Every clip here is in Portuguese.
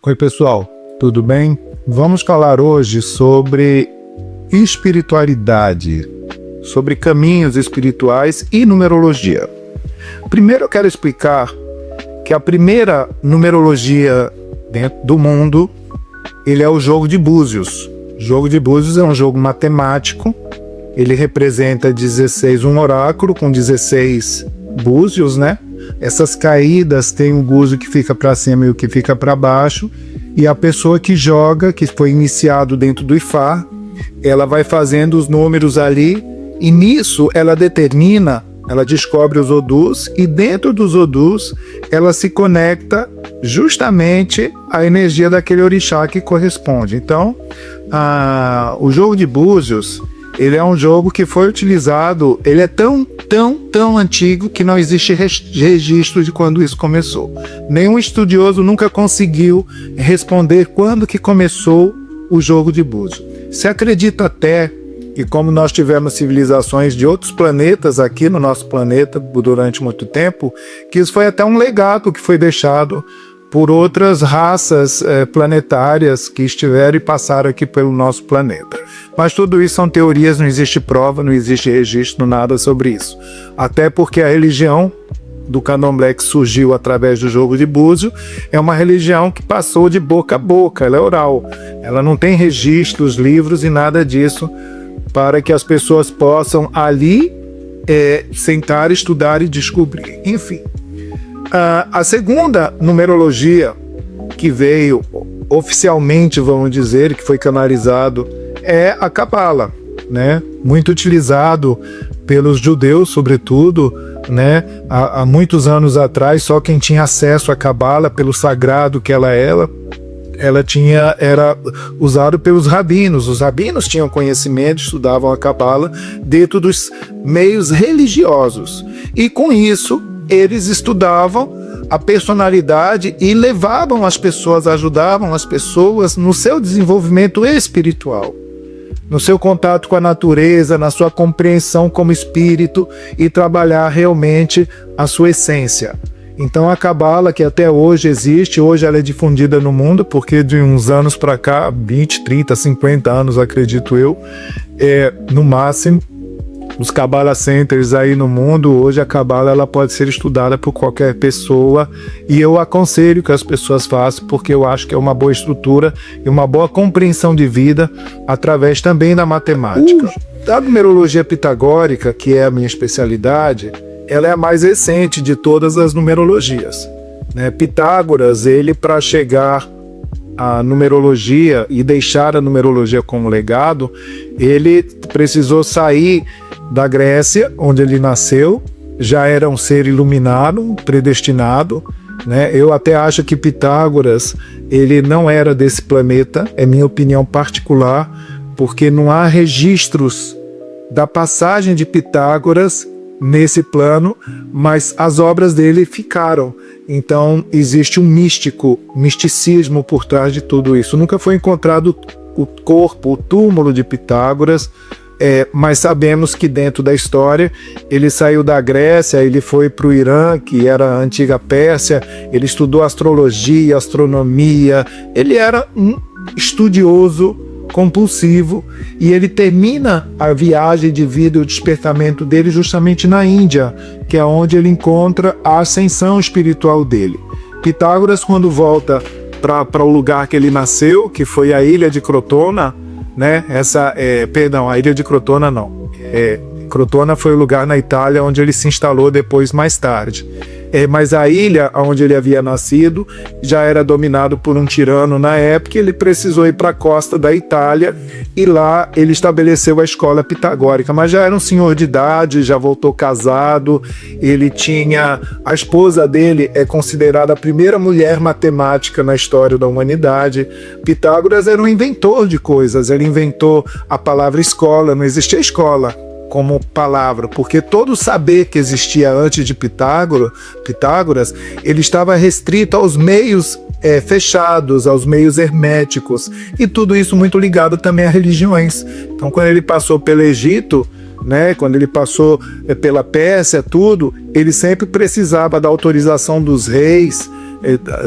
Oi pessoal, tudo bem? Vamos falar hoje sobre espiritualidade, sobre caminhos espirituais e numerologia. Primeiro eu quero explicar que a primeira numerologia dentro do mundo, ele é o jogo de Búzios. O jogo de Búzios é um jogo matemático, ele representa 16, um oráculo com 16 búzios, né? Essas caídas tem um búzio que fica para cima e o que fica para baixo, e a pessoa que joga, que foi iniciado dentro do Ifá, ela vai fazendo os números ali, e nisso ela determina, ela descobre os Odus, e dentro dos Odus ela se conecta justamente à energia daquele orixá que corresponde. Então, o jogo de Búzios, ele é um jogo que foi utilizado, ele é tão antigo que não existe registro de quando isso começou. Nenhum estudioso nunca conseguiu responder quando que começou o jogo de Búzios. Se acredita até que, como nós tivemos civilizações de outros planetas aqui no nosso planeta durante muito tempo, que isso foi até um legado que foi deixado por outras raças planetárias que estiveram e passaram aqui pelo nosso planeta. Mas tudo isso são teorias, não existe prova, não existe registro, nada sobre isso. Até porque a religião do candomblé que surgiu através do jogo de Búzios é uma religião que passou de boca a boca, ela é oral. Ela não tem registros, livros e nada disso para que as pessoas possam ali sentar, estudar e descobrir. Enfim. A segunda numerologia que veio oficialmente, vamos dizer, que foi canalizado, é a Cabala, né? Muito utilizado pelos judeus, sobretudo, né? Há muitos anos atrás, só quem tinha acesso à Cabala, pelo sagrado que ela era usado pelos rabinos. Os rabinos tinham conhecimento, estudavam a Cabala dentro dos meios religiosos. E com isso, eles estudavam a personalidade e levavam as pessoas, ajudavam as pessoas no seu desenvolvimento espiritual, no seu contato com a natureza, na sua compreensão como espírito e trabalhar realmente a sua essência. Então a Cabala, que até hoje existe, hoje ela é difundida no mundo, porque de uns anos para cá, 20, 30, 50 anos, acredito eu, no máximo, os Cabala Centers aí no mundo, hoje a Cabala ela pode ser estudada por qualquer pessoa, e eu aconselho que as pessoas façam, porque eu acho que é uma boa estrutura e uma boa compreensão de vida através também da matemática. A numerologia pitagórica, que é a minha especialidade, ela é a mais recente de todas as numerologias, né? Pitágoras, ele, para chegar à numerologia e deixar a numerologia como legado, ele precisou sair da Grécia, onde ele nasceu, já era um ser iluminado, predestinado, né? Eu até acho que Pitágoras, ele não era desse planeta, é minha opinião particular, porque não há registros da passagem de Pitágoras nesse plano, mas as obras dele ficaram. Então existe um misticismo por trás de tudo isso. Nunca foi encontrado o corpo, o túmulo de Pitágoras, mas sabemos que dentro da história ele saiu da Grécia, ele foi para o Irã, que era a antiga Pérsia, ele estudou astrologia, astronomia, ele era um estudioso compulsivo, e ele termina a viagem de vida e o despertamento dele justamente na Índia, que é onde ele encontra a ascensão espiritual dele. Pitágoras, quando volta para o lugar que ele nasceu, que foi a ilha de Crotona, né? A ilha de Crotona não. Crotona foi o lugar na Itália onde ele se instalou depois, mais tarde. Mas a ilha onde ele havia nascido já era dominado por um tirano na época, e ele precisou ir para a costa da Itália, e lá ele estabeleceu a escola pitagórica, mas já era um senhor de idade, já voltou casado, ele tinha... A esposa dele é considerada a primeira mulher matemática na história da humanidade. Pitágoras era um inventor de coisas, ele inventou a palavra escola, não existia escola como palavra, porque todo o saber que existia antes de Pitágoras, ele estava restrito aos meios fechados, aos meios herméticos, e tudo isso muito ligado também a religiões. Então, quando ele passou pelo Egito, né, quando ele passou pela Pérsia, tudo, ele sempre precisava da autorização dos reis,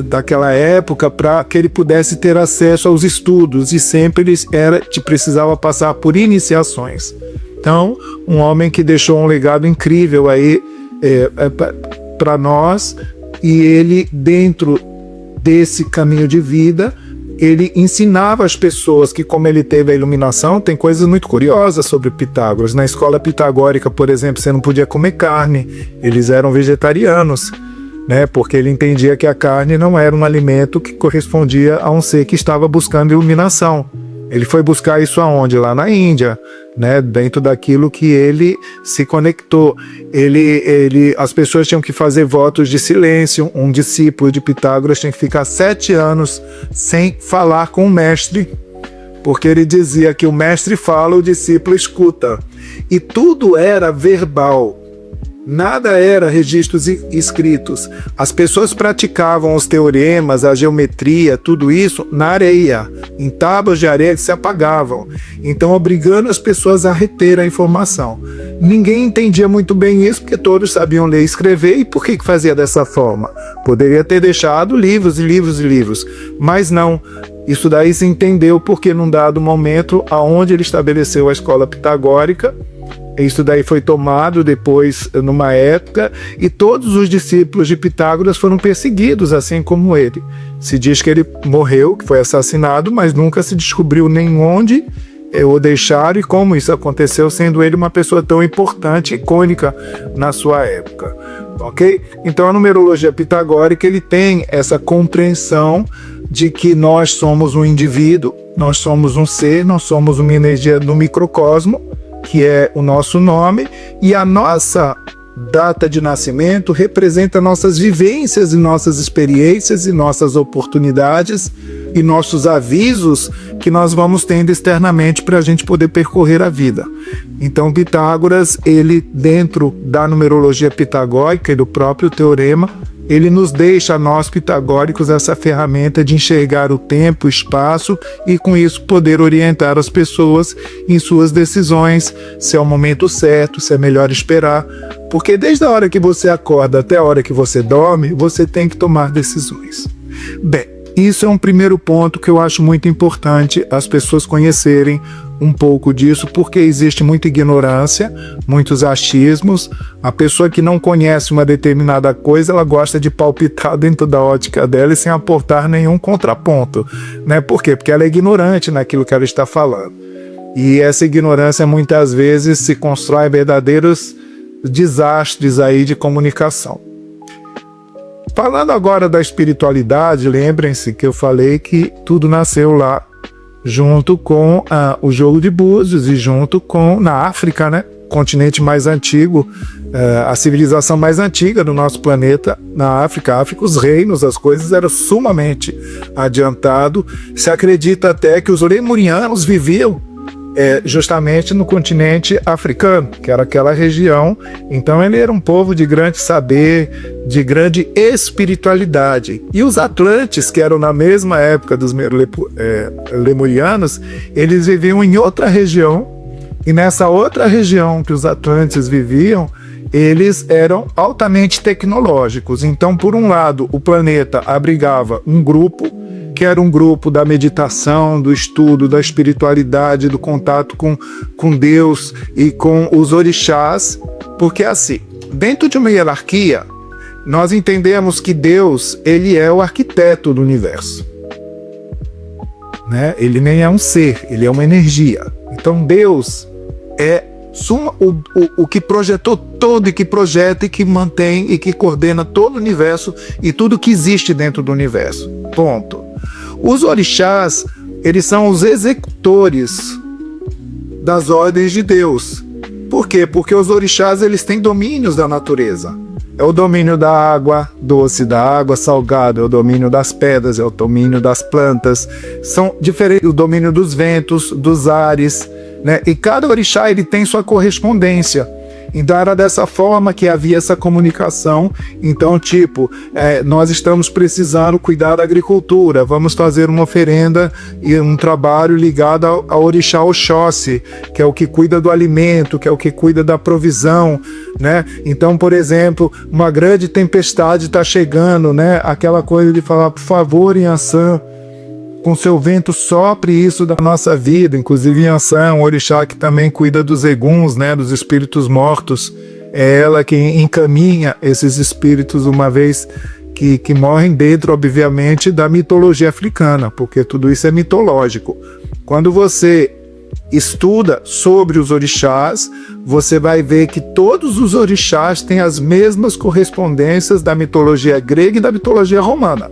daquela época para que ele pudesse ter acesso aos estudos, e sempre precisava passar por iniciações. Então, um homem que deixou um legado incrível aí para nós, e ele, dentro desse caminho de vida, ele ensinava as pessoas que, como ele teve a iluminação, tem coisas muito curiosas sobre Pitágoras. Na escola pitagórica, por exemplo, você não podia comer carne, eles eram vegetarianos, né? Porque ele entendia que a carne não era um alimento que correspondia a um ser que estava buscando iluminação. Ele foi buscar isso aonde? Lá na Índia, né? Dentro daquilo que ele se conectou. As pessoas tinham que fazer votos de silêncio. Um discípulo de Pitágoras tinha que ficar 7 anos sem falar com o mestre, porque ele dizia que o mestre fala, o discípulo escuta. E tudo era verbal. Nada era registros escritos. As pessoas praticavam os teoremas, a geometria, tudo isso na areia, em tábuas de areia que se apagavam. Então, obrigando as pessoas a reter a informação. Ninguém entendia muito bem isso, porque todos sabiam ler e escrever. E por que fazia dessa forma? Poderia ter deixado livros e livros e livros, mas não. Isso daí se entendeu porque, num dado momento, aonde ele estabeleceu a escola pitagórica, isso daí foi tomado depois, numa época, e todos os discípulos de Pitágoras foram perseguidos, assim como ele. Se diz que ele morreu, que foi assassinado, mas nunca se descobriu nem onde o deixaram e como isso aconteceu, sendo ele uma pessoa tão importante, icônica na sua época. Ok? Então a numerologia pitagórica, ele tem essa compreensão de que nós somos um indivíduo, nós somos um ser, nós somos uma energia do microcosmo, que é o nosso nome, e a nossa data de nascimento representa nossas vivências e nossas experiências e nossas oportunidades e nossos avisos que nós vamos tendo externamente para a gente poder percorrer a vida. Então Pitágoras, ele, dentro da numerologia pitagórica e do próprio teorema, ele nos deixa, a nós pitagóricos, essa ferramenta de enxergar o tempo, o espaço, e com isso poder orientar as pessoas em suas decisões, se é o momento certo, se é melhor esperar. Porque desde a hora que você acorda até a hora que você dorme, você tem que tomar decisões. Bem, isso é um primeiro ponto que eu acho muito importante as pessoas conhecerem um pouco disso, porque existe muita ignorância, muitos achismos. A pessoa que não conhece uma determinada coisa, ela gosta de palpitar dentro da ótica dela e sem aportar nenhum contraponto, né? Por quê? Porque ela é ignorante naquilo que ela está falando. E essa ignorância muitas vezes se constrói verdadeiros desastres aí de comunicação. Falando agora da espiritualidade, lembrem-se que eu falei que tudo nasceu lá, junto com o jogo de búzios e junto com, na África, né? Continente mais antigo, a civilização mais antiga do nosso planeta, na África. Os reinos, as coisas eram sumamente adiantado. Se acredita até que os lemurianos viviam justamente no continente africano, que era aquela região. Então ele era um povo de grande saber, de grande espiritualidade. E os atlantes, que eram na mesma época dos lemurianos, eles viviam em outra região, e nessa outra região que os atlantes viviam, eles eram altamente tecnológicos. Então, por um lado, o planeta abrigava um grupo, que era um grupo da meditação, do estudo, da espiritualidade, do contato com Deus e com os orixás, porque assim, dentro de uma hierarquia, nós entendemos que Deus, ele é o arquiteto do universo, né? Ele nem é um ser, ele é uma energia. Então Deus é o que projetou todo, e que projeta e que mantém e que coordena todo o universo e tudo que existe dentro do universo. Ponto. Os orixás, eles são os executores das ordens de Deus. Por quê? Porque os orixás, eles têm domínios da natureza. É o domínio da água doce, da água salgada, é o domínio das pedras, é o domínio das plantas. São diferentes, o domínio dos ventos, dos ares, né? E cada orixá, ele tem sua correspondência. Então era dessa forma que havia essa comunicação. Então, tipo, nós estamos precisando cuidar da agricultura, vamos fazer uma oferenda e um trabalho ligado ao orixá Oxóssi, que é o que cuida do alimento, que é o que cuida da provisão, né? Então, por exemplo, uma grande tempestade está chegando, né? Aquela coisa de falar, por favor, Yansan, com seu vento sopre isso da nossa vida. Inclusive Yansan é um orixá que também cuida dos eguns, né, dos espíritos mortos. É ela quem encaminha esses espíritos, uma vez que morrem dentro, obviamente, da mitologia africana, porque tudo isso é mitológico. Quando você estuda sobre os orixás, você vai ver que todos os orixás têm as mesmas correspondências da mitologia grega e da mitologia romana.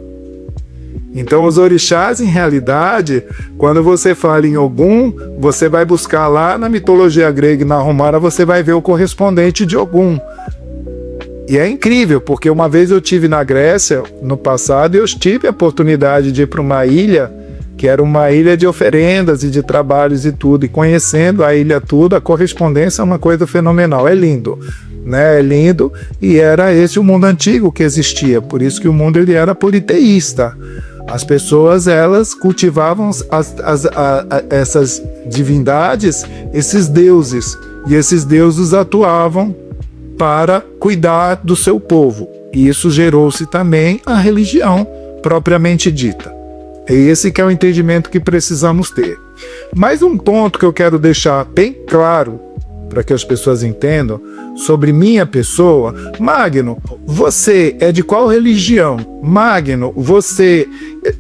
Então, os orixás, em realidade, quando você fala em Ogum, você vai buscar lá na mitologia grega e na romana, você vai ver o correspondente de Ogum. E é incrível, porque uma vez eu tive na Grécia, no passado, e eu tive a oportunidade de ir para uma ilha, que era uma ilha de oferendas e de trabalhos e tudo, e conhecendo a ilha toda, a correspondência é uma coisa fenomenal, é lindo. Né, é lindo, e era esse o mundo antigo que existia, por isso que o mundo ele era politeísta. As pessoas, elas cultivavam essas divindades, esses deuses, e esses deuses atuavam para cuidar do seu povo. E isso gerou-se também a religião propriamente dita. É esse que é o entendimento que precisamos ter. Mais um ponto que eu quero deixar bem claro, para que as pessoas entendam, sobre minha pessoa. Magno, você é de qual religião? Magno, você...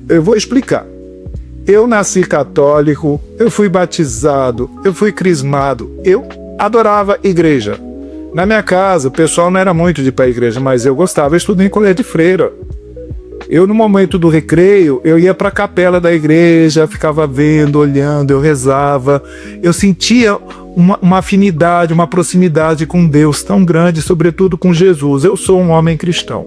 Eu vou explicar. Eu nasci católico, eu fui batizado, eu fui crismado, eu adorava igreja. Na minha casa, o pessoal não era muito de ir para a igreja, mas eu gostava, eu estudei em colégio de freira. Eu, no momento do recreio, eu ia para a capela da igreja, ficava vendo, olhando, eu rezava. Eu sentia uma afinidade, uma proximidade com Deus tão grande, sobretudo com Jesus. Eu sou um homem cristão.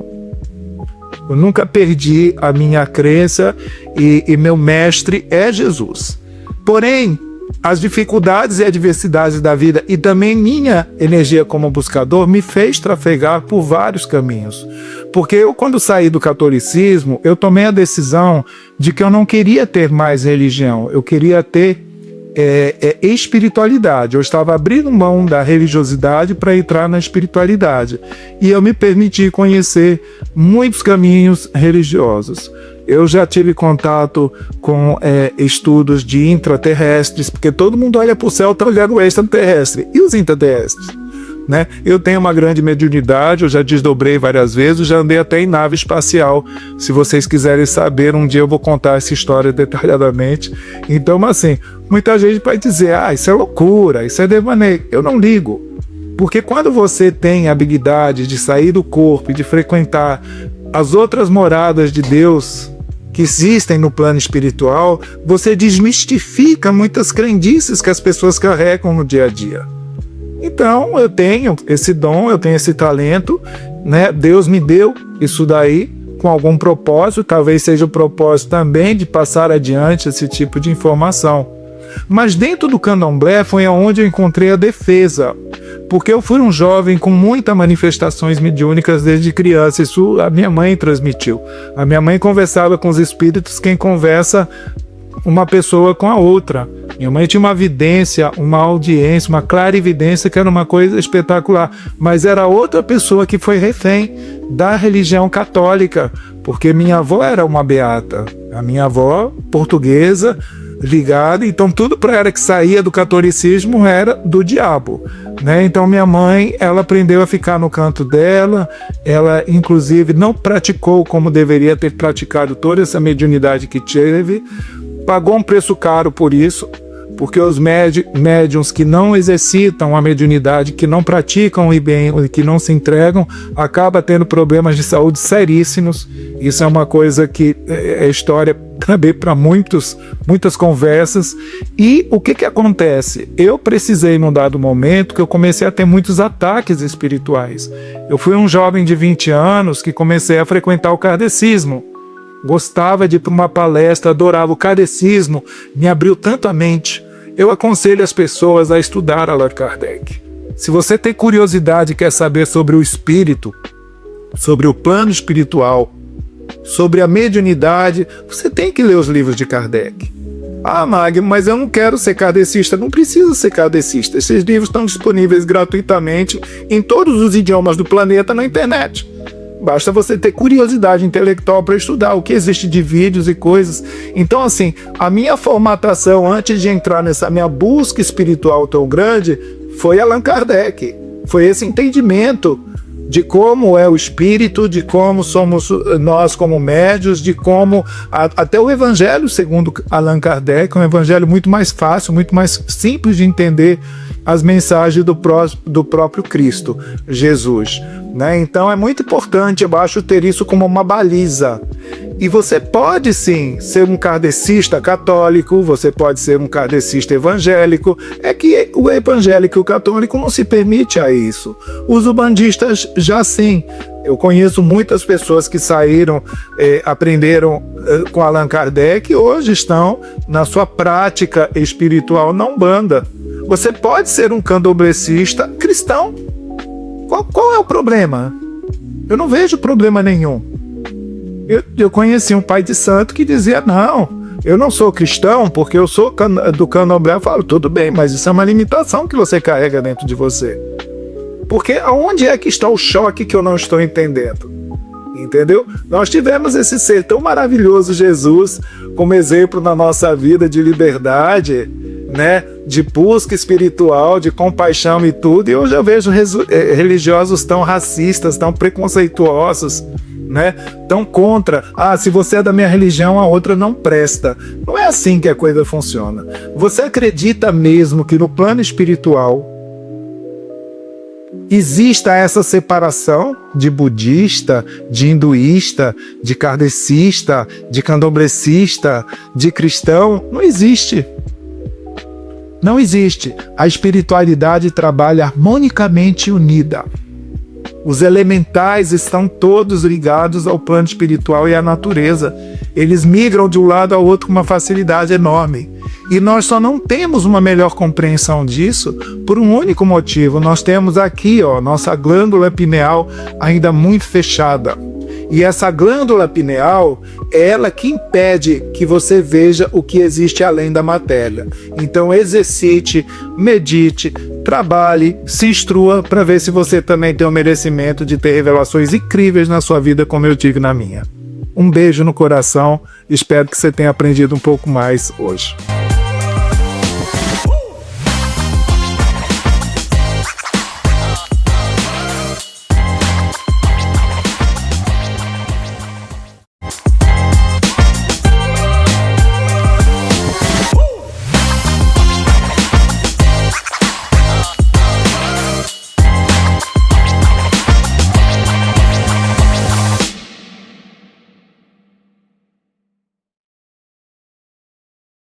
Eu nunca perdi a minha crença e meu mestre é Jesus. Porém, as dificuldades e adversidades da vida e também minha energia como buscador me fez trafegar por vários caminhos. Porque eu, quando saí do catolicismo, eu tomei a decisão de que eu não queria ter mais religião, eu queria ter espiritualidade. Eu estava abrindo mão da religiosidade para entrar na espiritualidade. E eu me permiti conhecer muitos caminhos religiosos. Eu já tive contato com estudos de intraterrestres, porque todo mundo olha para o céu, está olhando o extraterrestre. E os intraterrestres? Né? Eu tenho uma grande mediunidade, eu já desdobrei várias vezes, já andei até em nave espacial. Se vocês quiserem saber, um dia eu vou contar essa história detalhadamente. Então, assim, muita gente vai dizer, isso é loucura, isso é devaneio. Eu não ligo. Porque quando você tem a habilidade de sair do corpo e de frequentar as outras moradas de Deus que existem no plano espiritual, você desmistifica muitas crendices que as pessoas carregam no dia a dia. Então, eu tenho esse dom, eu tenho esse talento, né? Deus me deu isso daí com algum propósito, talvez seja o propósito também de passar adiante esse tipo de informação. Mas dentro do candomblé foi onde eu encontrei a defesa, porque eu fui um jovem com muitas manifestações mediúnicas desde criança, isso a minha mãe transmitiu. A minha mãe conversava com os espíritos, quem conversa uma pessoa com a outra. Minha mãe tinha uma vidência, uma audiência, uma clarividência que era uma coisa espetacular, mas era outra pessoa que foi refém da religião católica, porque minha avó era uma beata, a minha avó portuguesa, ligada, então tudo para ela que saía do catolicismo era do diabo, né? Então minha mãe, ela aprendeu a ficar no canto dela, ela inclusive não praticou como deveria ter praticado toda essa mediunidade que teve, pagou um preço caro por isso, porque os médiuns que não exercitam a mediunidade, que não praticam o bem, que não se entregam, acaba tendo problemas de saúde seríssimos. Isso é uma coisa que é história também para muitas conversas. E o que acontece? Eu precisei, num dado momento, que eu comecei a ter muitos ataques espirituais. Eu fui um jovem de 20 anos que comecei a frequentar o kardecismo. Gostava de ir para uma palestra, adorava o kardecismo, me abriu tanto a mente. Eu aconselho as pessoas a estudar Allan Kardec. Se você tem curiosidade e quer saber sobre o espírito, sobre o plano espiritual, sobre a mediunidade, você tem que ler os livros de Kardec. Ah, Magno, mas eu não quero ser kardecista. Não precisa ser kardecista. Esses livros estão disponíveis gratuitamente em todos os idiomas do planeta na internet. Basta você ter curiosidade intelectual para estudar o que existe de vídeos e coisas. Então, assim, a minha formatação antes de entrar nessa minha busca espiritual tão grande foi Allan Kardec. Foi esse entendimento de como é o espírito, de como somos nós como médios, de como até o evangelho, segundo Allan Kardec, é um evangelho muito mais fácil, muito mais simples de entender as mensagens do próprio Cristo, Jesus, né? Então é muito importante, eu acho, ter isso como uma baliza. E você pode sim ser um kardecista católico, você pode ser um kardecista evangélico, é que o evangélico e o católico não se permite a isso. Os umbandistas já sim. Eu conheço muitas pessoas que saíram, aprenderam com Allan Kardec e hoje estão na sua prática espiritual na Umbanda. Você pode ser um candomblessista cristão. Qual é o problema? Eu não vejo problema nenhum. Eu conheci um pai de santo que dizia, não, eu não sou cristão porque eu sou do candomblé. Eu falo, tudo bem, mas isso é uma limitação que você carrega dentro de você. Porque aonde é que está o choque que eu não estou entendendo? Entendeu? Nós tivemos esse ser tão maravilhoso, Jesus, como exemplo na nossa vida de liberdade, né, de busca espiritual, de compaixão e tudo, e hoje eu vejo religiosos tão racistas, tão preconceituosos, né, tão contra, se você é da minha religião, a outra não presta. Não é assim que a coisa funciona. Você acredita mesmo que no plano espiritual exista essa separação de budista, de hinduísta, de kardecista, de candomblecista, de cristão? Não existe. Não existe. A espiritualidade trabalha harmonicamente unida. Os elementais estão todos ligados ao plano espiritual e à natureza. Eles migram de um lado ao outro com uma facilidade enorme. E nós só não temos uma melhor compreensão disso por um único motivo. Nós temos aqui, nossa glândula pineal ainda muito fechada. E essa glândula pineal é ela que impede que você veja o que existe além da matéria. Então exercite, medite, trabalhe, se instrua para ver se você também tem o merecimento de ter revelações incríveis na sua vida como eu tive na minha. Um beijo no coração, espero que você tenha aprendido um pouco mais hoje.